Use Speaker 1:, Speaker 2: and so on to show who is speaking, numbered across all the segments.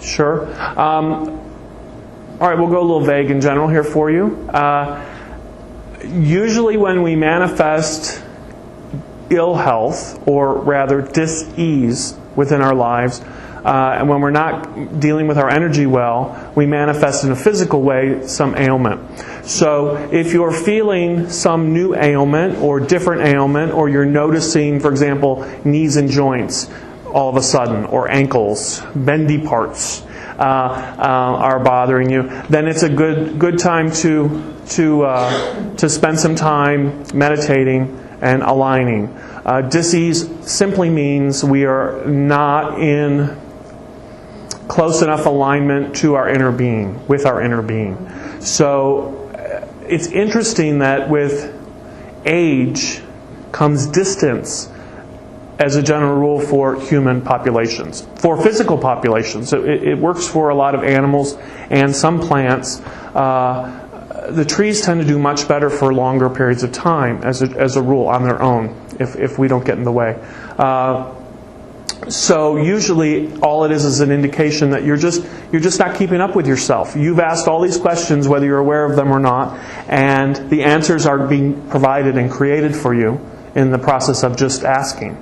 Speaker 1: Sure. All right, we'll go a little vague in general here for you. Usually when we manifest ill health, or rather dis-ease within our lives, and when we're not dealing with our energy well, we manifest in a physical way some ailment. So if you're feeling some new ailment or different ailment, or you're noticing, for example, knees and joints all of a sudden, or ankles, bendy parts are bothering you, then it's a good time to spend some time meditating and aligning. Dis-ease simply means we are not in close enough alignment to our inner being, with our inner being. So it's interesting that with age comes distance as a general rule for human populations. For physical populations, so it works for a lot of animals and some plants. The trees tend to do much better for longer periods of time, as a rule, on their own, if we don't get in the way. So usually all it is an indication that you're just not keeping up with yourself. You've asked all these questions, whether you're aware of them or not, and the answers are being provided and created for you in the process of just asking.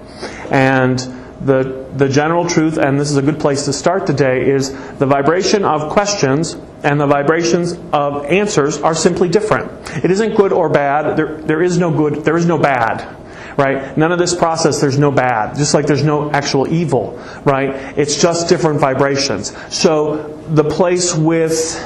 Speaker 1: And the general truth, and this is a good place to start today, is the vibration of questions and the vibrations of answers are simply different. It isn't good or bad. There is no good, there is no bad. Right? None of this process, there's no bad. Just like there's no actual evil. Right? It's just different vibrations. So the place with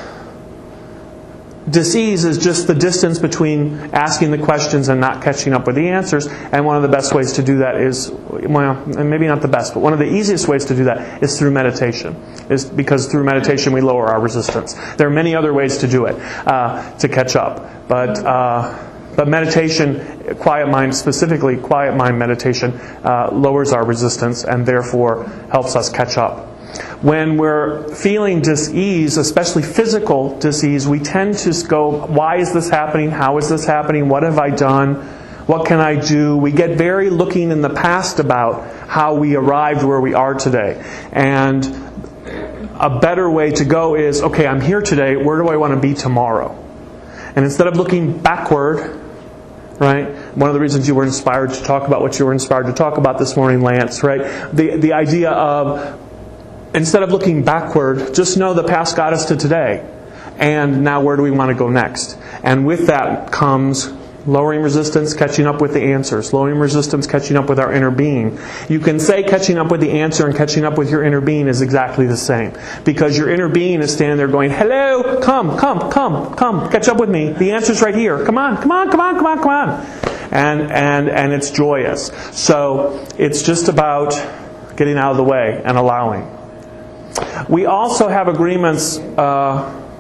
Speaker 1: dis-ease is just the distance between asking the questions and not catching up with the answers. And one of the best ways to do that is, well, and maybe not the best, but one of the easiest ways to do that is through meditation. Is because through meditation we lower our resistance. There are many other ways to do it, to catch up. But meditation, quiet mind, specifically quiet mind meditation, lowers our resistance and therefore helps us catch up. When we're feeling dis-ease, especially physical dis-ease, we tend to go, why is this happening? How is this happening? What have I done? What can I do? We get very looking in the past about how we arrived where we are today. And a better way to go is, okay, I'm here today, where do I want to be tomorrow? And instead of looking backward, right? One of the reasons you were inspired to talk about what you were inspired to talk about this morning, Lance, right? The idea of, instead of looking backward, just know the past got us to today. And now where do we want to go next? And with that comes lowering resistance, catching up with the answers. Lowering resistance, catching up with our inner being. You can say catching up with the answer and catching up with your inner being is exactly the same. Because your inner being is standing there going, hello, come, catch up with me. The answer's right here. Come on. And it's joyous. So it's just about getting out of the way and allowing. We also have agreements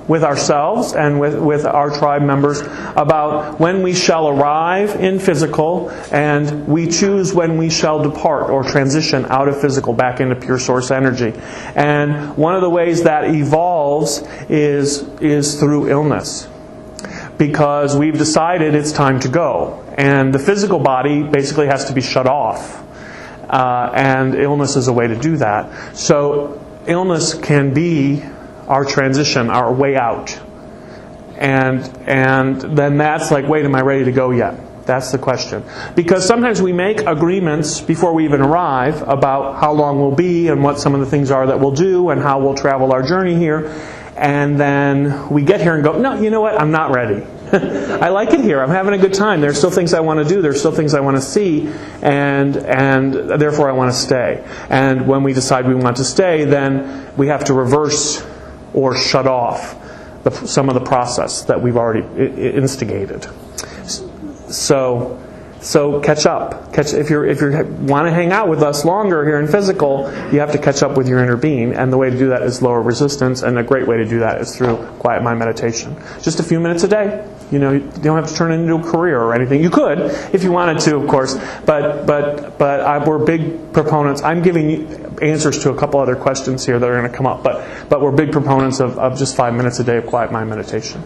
Speaker 1: with ourselves and with our tribe members about when we shall arrive in physical, and we choose when we shall depart or transition out of physical back into pure source energy. And one of the ways that evolves is through illness. Because we've decided it's time to go. And the physical body basically has to be shut off. And illness is a way to do that. So illness can be our transition, our way out. And then that's like, wait, am I ready to go yet? That's the question. Because sometimes we make agreements before we even arrive about how long we'll be and what some of the things are that we'll do and how we'll travel our journey here. And then we get here and go, no, you know what? I'm not ready. I like it here. I'm having a good time. There's still things I want to do. There's still things I want to see. And therefore I want to stay. And when we decide we want to stay, then we have to reverse or shut off some of the process that we've already instigated. So catch up. If you want to hang out with us longer here in physical, you have to catch up with your inner being, and the way to do that is lower resistance, and a great way to do that is through quiet mind meditation. Just a few minutes a day. You don't have to turn it into a career or anything. You could if you wanted to, of course, but we're big proponents. I'm giving you answers to a couple other questions here that are going to come up, but we're big proponents of just 5 minutes a day of quiet mind meditation.